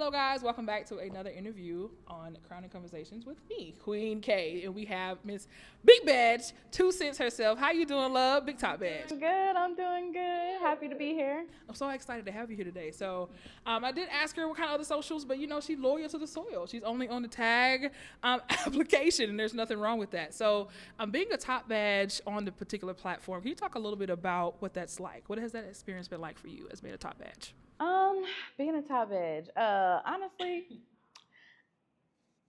Hello guys, welcome back to another interview on Crowning Conversations with me, Queen K. And we have Miss Big Bage, 2 Cents herself. How you doing, love? Big Top Badge. I'm doing good. Happy to be here. I'm so excited to have you here today. So I did ask her what kind of other socials, but you know, she's loyal to the soil. She's only on the tag application, and there's nothing wrong with that. So being a top badge on the particular platform, can you talk a little bit about what that's like? What has that experience been like for you as being a top badge? Being a top edge, honestly,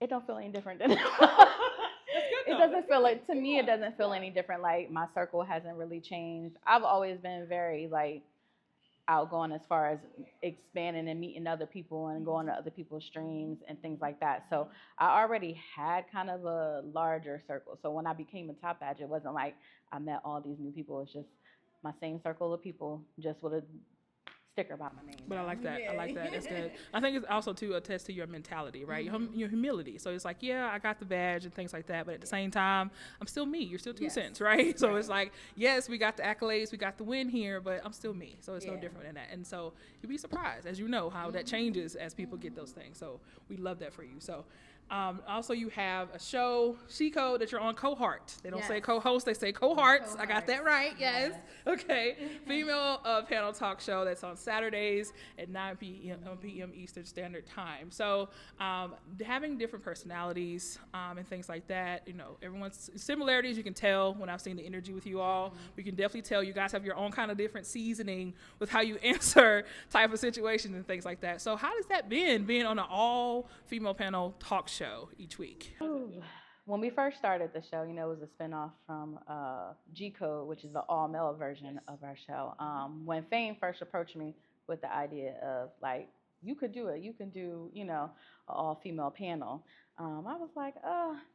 it don't feel any different than it doesn't feel like, to me, it doesn't feel any different. Like, my circle hasn't really changed. I've always been very, like, outgoing as far as expanding and meeting other people and going to other people's streams and things like that. So I already had kind of a larger circle. So when I became a top badge, it wasn't like I met all these new people. It's just my same circle of people, just with a sticker by my name. But I like that. I like that. That's good. I think it's also to attest to your mentality, right? Your humility. So it's like, yeah, I got the badge and things like that, but at the same time, I'm still me. You're still 2 cents, right? So it's like, yes, we got the accolades, we got the win here, but I'm still me. So it's no different than that. And so you'd be surprised, as you know, how that changes as people get those things. So we love that for you. So also, you have a show, She Code, that you're on Cohort. They don't say co-host, they say cohorts. I got that right, yes. Okay. Female panel talk show that's on Saturdays at 9 p.m. Eastern Standard Time. So having different personalities and things like that, you know, everyone's similarities you can tell when I've seen the energy with you all. We can definitely tell you guys have your own kind of different seasoning with how you answer type of situations and things like that. So how has that been, being on an all-female panel talk show each week? When we first started the show, you know, it was a spinoff from G Code, which is the all-male version of our show. When Fame first approached me with the idea of, like, you could do it, you can do, you know, an all-female panel, I was like,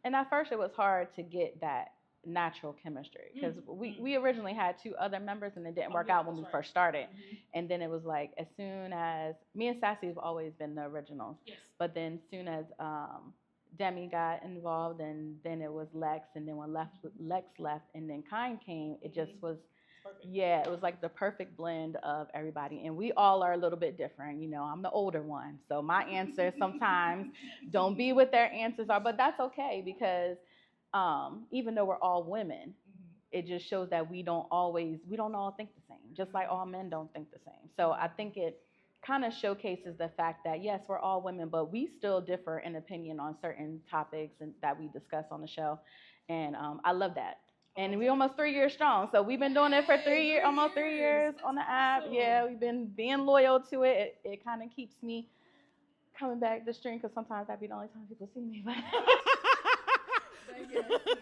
and at first it was hard to get that natural chemistry because we originally had 2 other members and it didn't work out when we first started. And then it was like, as soon as me and Sassy have always been the originals, but then soon as Demi got involved, and then it was Lex, and then when Lex left and then Kind came, it just was it was like the perfect blend of everybody. And we all are a little bit different. You know, I'm the older one, so my answers sometimes don't be what their answers are, but that's okay because even though we're all women, it just shows that we don't all think the same, just like all men don't think the same. So I think it kind of showcases the fact that, yes, we're all women, but we still differ in opinion on certain topics and that we discuss on the show. And I love that. And we almost 3 years strong. So we've been doing it for 3 years, almost 3 years on the app. Yeah, we've been being loyal to it. It kind of keeps me coming back to stream because sometimes that'd be the only time people see me. But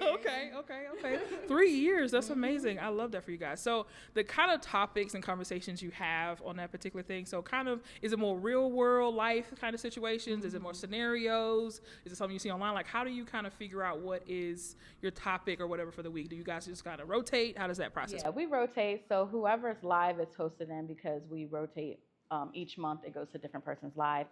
Okay. 3 years, that's amazing. I love that for you guys. So the kind of topics and conversations you have on that particular thing, so kind of, is it more real world life kind of situations? Is it more scenarios? Is it something you see online? Like, how do you kind of figure out what is your topic or whatever for the week? Do you guys just kind of rotate? How does that process work? We rotate. So whoever's live is hosted in because we rotate. Each month it goes to a different person's live.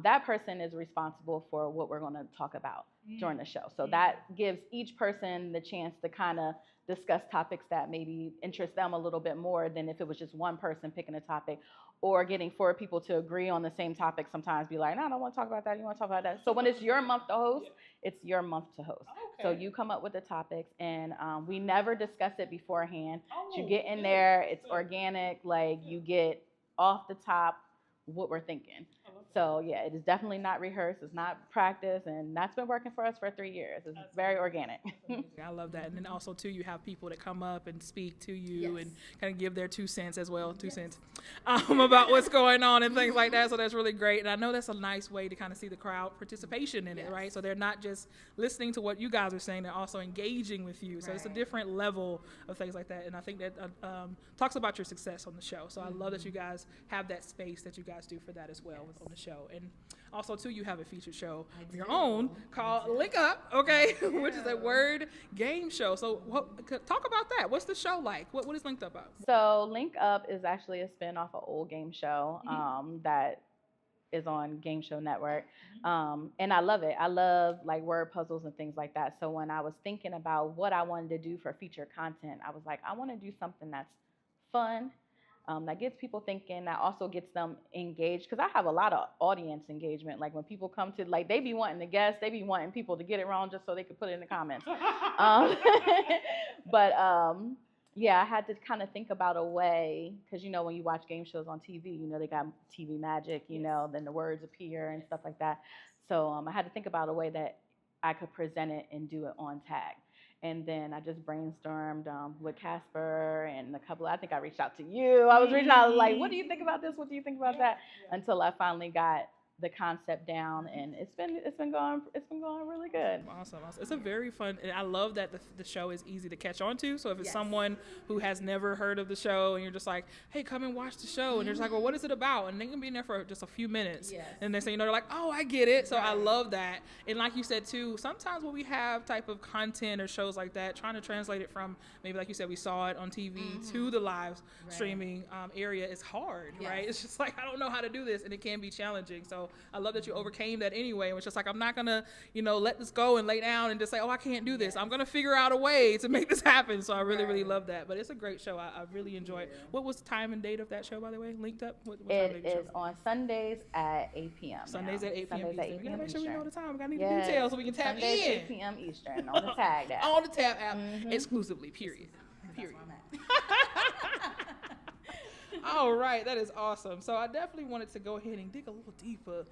That person is responsible for what we're going to talk about during the show. So that gives each person the chance to kind of discuss topics that maybe interest them a little bit more than if it was just one person picking a topic, or getting 4 people to agree on the same topic. Sometimes be like, no, I don't want to talk about that. You want to talk about that? So when it's your month to host, it's your month to host. So you come up with the topics, and we never discuss it beforehand. You get in there, it's organic, like you get off the top what we're thinking. So it is definitely not rehearsed, it's not practice, and that's been working for us for 3 years. It's very organic. I love that. And then also too, you have people that come up and speak to you and kind of give their 2 cents as well, 2 cents about what's going on and things like that. So that's really great. And I know that's a nice way to kind of see the crowd participation in it, right? So they're not just listening to what you guys are saying, they're also engaging with you. So it's a different level of things like that. And I think that talks about your success on the show. So I love that you guys have that space that you guys do for that as well on the show. And also too, you have a featured show of your own called Link Up, which is a word game show. So talk about that. What's the show like? What is Linked Up about? So Link Up is actually a spin-off of old game show that is on Game Show Network. And I love it. I love like word puzzles and things like that. So when I was thinking about what I wanted to do for feature content, I was like, I want to do something that's fun, that gets people thinking, that also gets them engaged. Because I have a lot of audience engagement. Like when people come to, like, they be wanting to guess, they be wanting people to get it wrong just so they could put it in the comments. um, but yeah, I had to kind of think about a way, because when you watch game shows on TV, they got TV magic, then the words appear and stuff like that. So I had to think about a way that I could present it and do it on tag. And then I just brainstormed with Casper and a couple. I think I reached out to you. I was reaching out like, what do you think about this? What do you think about that? Until I finally got the concept down, and it's been going really good. Awesome. It's a very fun, and I love that the show is easy to catch on to. So if it's someone who has never heard of the show, and you're just like, hey, come and watch the show, and they're just like, well, what is it about? And they can be in there for just a few minutes, and they say, they're like, oh, I get it. So I love that. And like you said too, sometimes when we have type of content or shows like that, trying to translate it from maybe, like you said, we saw it on TV to the live streaming area is hard, right? It's just like, I don't know how to do this, and it can be challenging. So I love that you overcame that anyway. It was just like, I'm not gonna, let this go and lay down and just say, oh, I can't do this. I'm gonna figure out a way to make this happen. So I really love that. But it's a great show. I really enjoy it. What was the time and date of that show, by the way? Linked up? What it is on Sundays at 8 p.m. Sundays at 8 p.m. Sundays at 8 Eastern. We p.m. gotta make sure we know the time. We gotta need the Yes. details so we can tap Sundays, in. 8 p.m. Eastern on the Tag app. On the Tab app, exclusively. Period. All right, that is awesome. So I definitely wanted to go ahead and dig a little deeper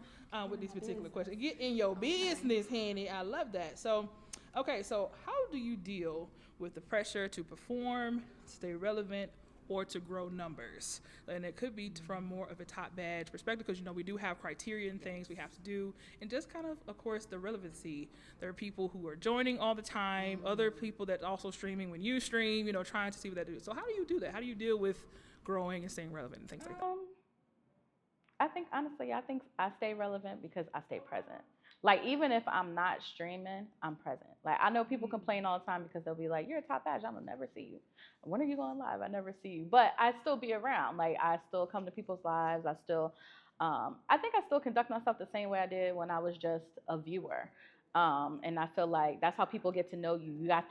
with these particular questions. Get in your business, Hanny. I love that. So, okay, so how do you deal with the pressure to perform, stay relevant, or to grow numbers? And it could be from more of a top badge perspective, because we do have criteria and things we have to do, and just kind of course, the relevancy. There are people who are joining all the time, other people that also streaming when you stream, trying to see what they do. So how do you do that? How do you deal with growing and staying relevant and things like that? I think honestly, I stay relevant because I stay present. Like, even if I'm not streaming, I'm present. Like, I know people complain all the time because they'll be like, you're a top badge, I'm gonna never see you. When are you going live? I never see you. But I still be around. Like, I still come to people's lives. I still, I think I still conduct myself the same way I did when I was just a viewer. And I feel like that's how people get to know you. You have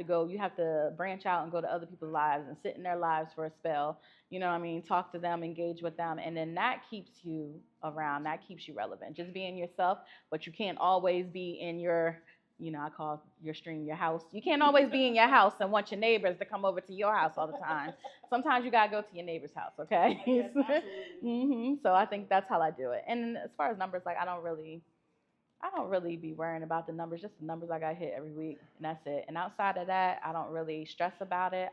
to branch out and go to other people's lives and sit in their lives for a spell. Talk to them, engage with them. And then that keeps you around. That keeps you relevant. Just being yourself, but you can't always be in your, I call your stream your house. You can't always be in your house and want your neighbors to come over to your house all the time. Sometimes you gotta go to your neighbor's house, okay? Yes, So I think that's how I do it. And as far as numbers, like, I don't really be worrying about the numbers, just the numbers I got hit every week, and that's it. And outside of that, I don't really stress about it.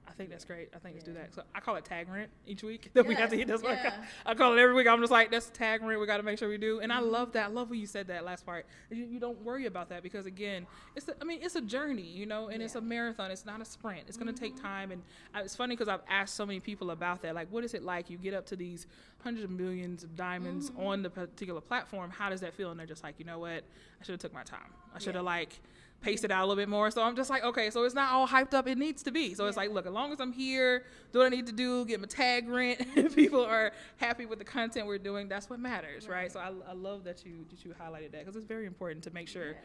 I think that's great. I think let's do that. So I call it tag rent each week that we have to hit. That's what I call it every week. I'm just like, that's tag rent. We got to make sure we do. And I love that. I love when you said that last part. You don't worry about that because, again, it's a journey, and it's a marathon. It's not a sprint. It's going to take time. And it's funny because I've asked so many people about that. Like, what is it like? You get up to these hundreds of millions of diamonds on the particular platform. How does that feel? And they're just like, you know what? I should have took my time. I should have pace it out a little bit more. So I'm just like, okay, so it's not all hyped up. It needs to be. So it's like, look, as long as I'm here, do what I need to do, get my tag rent, and people are happy with the content we're doing, that's what matters, right? So I love that you highlighted that because it's very important to make sure,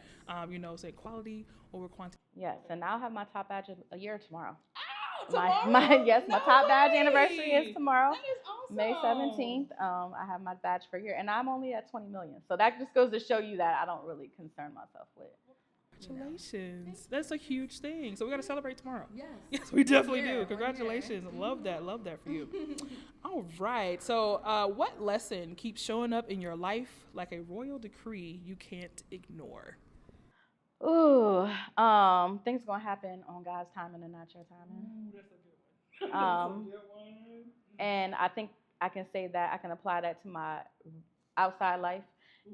say quality over quantity. Yes, and I'll have my top badge a year tomorrow. Oh, tomorrow? My top badge anniversary is tomorrow. That is awesome. May 17th. I have my badge for a year, and I'm only at 20 million. So that just goes to show you that I don't really concern myself with. Congratulations. That's a huge thing. So we got to celebrate tomorrow. Yes, we definitely do. Congratulations. Love that for you. All right. So what lesson keeps showing up in your life like a royal decree you can't ignore? Ooh, things gonna happen on God's timing and not your timing. Ooh, that's a good one. And I think I can say that I can apply that to my outside life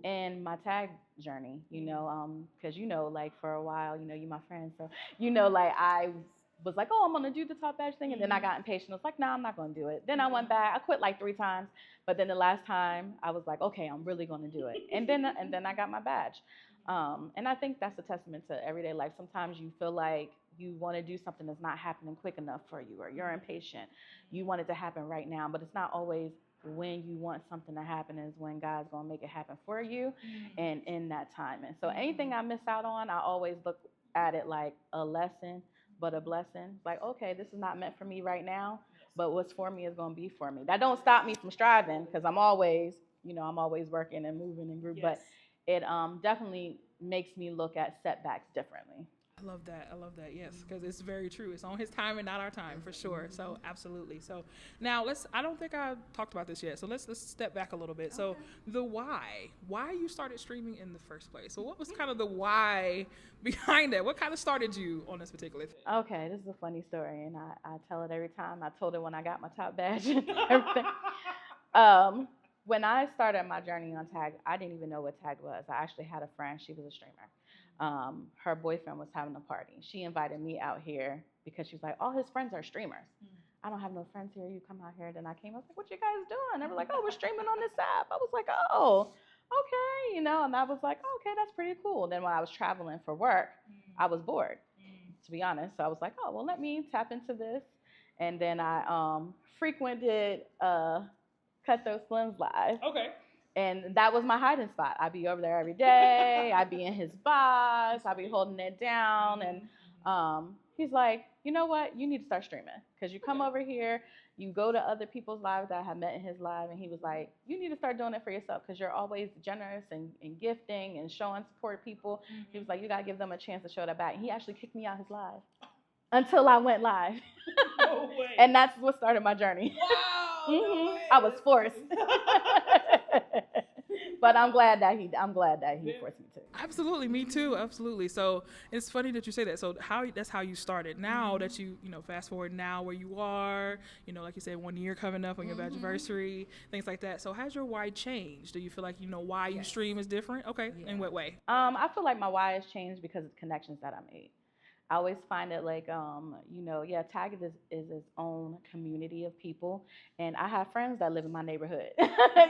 and my tag journey, because like for a while, you my friend, so like I was like, oh, I'm gonna do the top badge thing, and then I got impatient. I was like, nah, I'm not gonna do it. Then I went back. I quit like 3 times, but then the last time I was like, okay, I'm really gonna do it, and then I got my badge. And I think that's a testament to everyday life. Sometimes you feel like you want to do something that's not happening quick enough for you, or you're impatient. You want it to happen right now, but it's not always when you want something to happen is when God's going to make it happen for you and in that time. And so anything I miss out on, I always look at it like a lesson, but a blessing. Like, okay, this is not meant for me right now, But what's for me is going to be for me. That don't stop me from striving because I'm always, I'm always working and moving and group. But it definitely makes me look at setbacks differently. I love that. I love that. Yes, because it's very true. It's on his time and not our time, for sure. So absolutely. So now I don't think I talked about this yet. So let's step back a little bit. Okay. So the why you started streaming in the first place. So what was kind of the why behind that? What kind of started you on this particular thing? Okay, this is a funny story, and I tell it every time. I told it when I got my top badge and everything. When I started my journey on tag, I didn't even know what tag was. I actually had a friend. She was a streamer. Her boyfriend was having a party. She invited me out here because she was like, all his friends are streamers. I don't have no friends here. You come out here. Then I came. I was like, what you guys doing? They were like, oh, we're streaming on this app. I was like, oh, okay. And I was like, oh, okay, that's pretty cool. Then when I was traveling for work, I was bored, to be honest. So I was like, oh, well, let me tap into this. And then I frequented Cut Those Slims Live. Okay. And that was my hiding spot. I'd be over there every day. I'd be in his box. I'd be holding it down. And he's like, you know what? You need to start streaming. Because you come over here, you go to other people's lives that I had met in his live. And he was like, you need to start doing it for yourself because you're always generous and gifting and showing support people. He was like, you got to give them a chance to show that back. And he actually kicked me out his live until I went live. No way. And that's what started my journey. Wow. No way. I was forced. But I'm glad that he forced me to. Absolutely, me too. Absolutely. So it's funny that you say that. So that's how you started. Now that you fast forward now where you are, like you said, 1 year coming up on your anniversary, things like that. So has your why changed? Do you feel like why you stream is different? Okay. Yeah. In what way? I feel like my why has changed because of the connections that I made. I always find it like, tag is its own community of people. And I have friends that live in my neighborhood.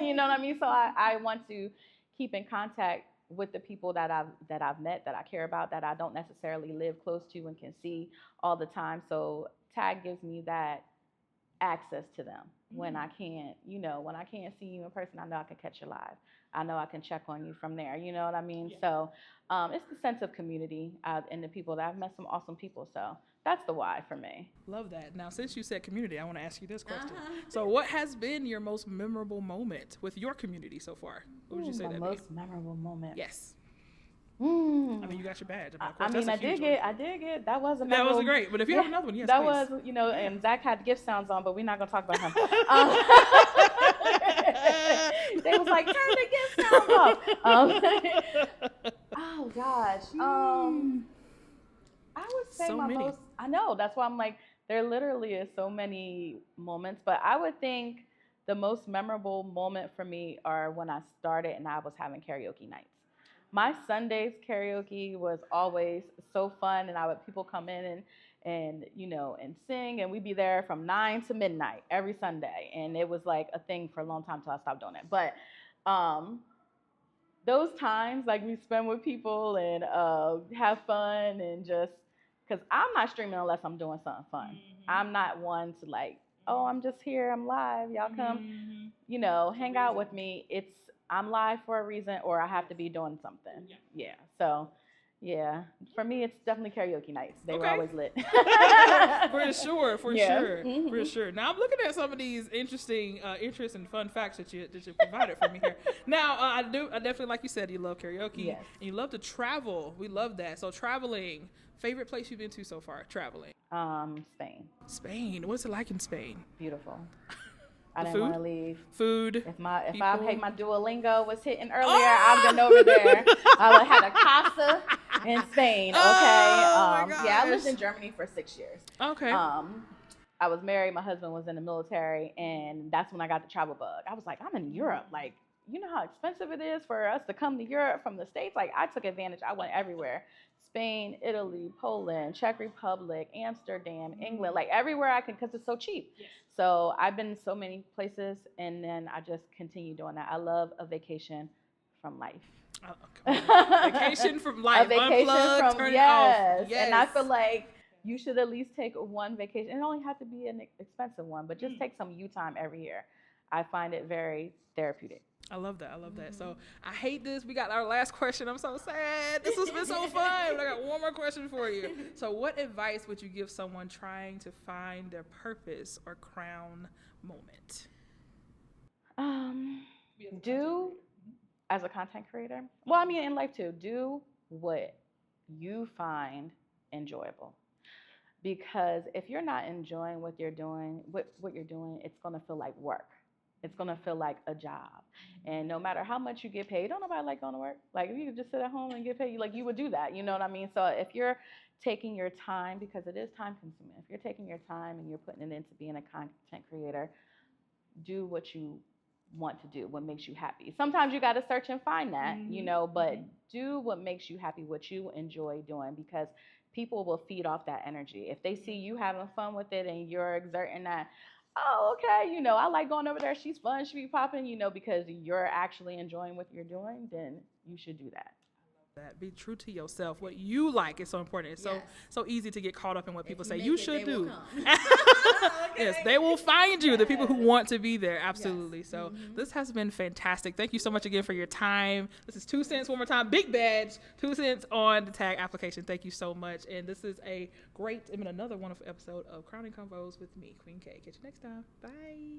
You know what I mean? So I want to keep in contact with the people that I've met, that I care about, that I don't necessarily live close to and can see all the time. So tag gives me that access to them when I can't, when I can't see you in person. I know I can catch you live. I know I can check on you from there. You know what I mean? Yeah. So it's the sense of community and the people that I've met some awesome people. So that's the why for me. Love that. Now, since you said community, I want to ask you this question. So what has been your most memorable moment with your community so far? What would you say that most memorable moment? Yes. I mean, you got your badge. I did get. That was That was great. But if you have another one, yes, that please. Was, and Zach had gift sounds on, but we're not gonna talk about him. They was like, turn the gift sounds off. Oh gosh. I would say so many. Most. I know. That's why I'm like, there literally is so many moments, but I would think the most memorable moment for me are when I started and I was having karaoke nights. My Sundays karaoke was always so fun, and people come in and sing, and we'd be there from 9 to midnight every Sunday, and it was like a thing for a long time till I stopped doing it. But those times like we spend with people and have fun, and just because I'm not streaming unless I'm doing something fun. I'm not one to like, oh, I'm just here, I'm live, y'all come, hang out with me. I'm live for a reason, or I have to be doing something. Yeah. So, yeah, for me, it's definitely karaoke nights. They were always lit. For sure. For sure. Now I'm looking at some of these interesting interests and fun facts that you provided for me here. Now I definitely, like you said, you love karaoke. Yes. And you love to travel. We love that. So traveling, favorite place you've been to so far? Traveling. Spain. Spain. What's it like in Spain? Beautiful. I didn't want to leave. Food. If my Duolingo was hitting earlier, I'd been over there. I would have had a casa in Spain. Okay. Oh my gosh. Yeah, I lived in Germany for 6 years. Okay. I was married. My husband was in the military, and that's when I got the travel bug. I was like, I'm in Europe. Like, you know how expensive it is for us to come to Europe from the States? Like, I took advantage. I went everywhere. Spain, Italy, Poland, Czech Republic, Amsterdam, England, like everywhere I can, because it's so cheap. Yes. So I've been so many places, and then I just continue doing that. I love a vacation from life. Vacation from life. A vacation Unplug, from, yes. And I feel like you should at least take one vacation. It don't have to be an expensive one, but just take some you time every year. I find it very therapeutic. I love that. I love that. So I hate this. We got our last question. I'm so sad. This has been so fun. But I got one more question for you. So what advice would you give someone trying to find their purpose or crown moment? Do as a content creator. Well, I mean, in life too. Do what you find enjoyable. Because if you're not enjoying what you're doing, it's gonna feel like work. It's gonna feel like a job. And no matter how much you get paid, don't nobody like going to work. Like if you could just sit at home and get paid, like you would do that. You know what I mean? So if you're taking your time, because it is time consuming, if you're taking your time and you're putting it into being a content creator, do what you want to do, what makes you happy. Sometimes you got to search and find that, but do what makes you happy, what you enjoy doing, because people will feed off that energy. If they see you having fun with it and you're exerting that, oh, okay, I like going over there. She's fun. She be popping, because you're actually enjoying what you're doing, then you should do that. That be true to yourself. What you like is so important. It's so easy to get caught up in what people say you should do. Yes, they will find you, the people who want to be there. Absolutely. So this has been fantastic. Thank you so much again for your time. This is 2 cents one more time. Big Badge, 2 cents on the tag application. Thank you so much. And this is another wonderful episode of Crowning Convos with me, Queen K. Catch you next time. Bye.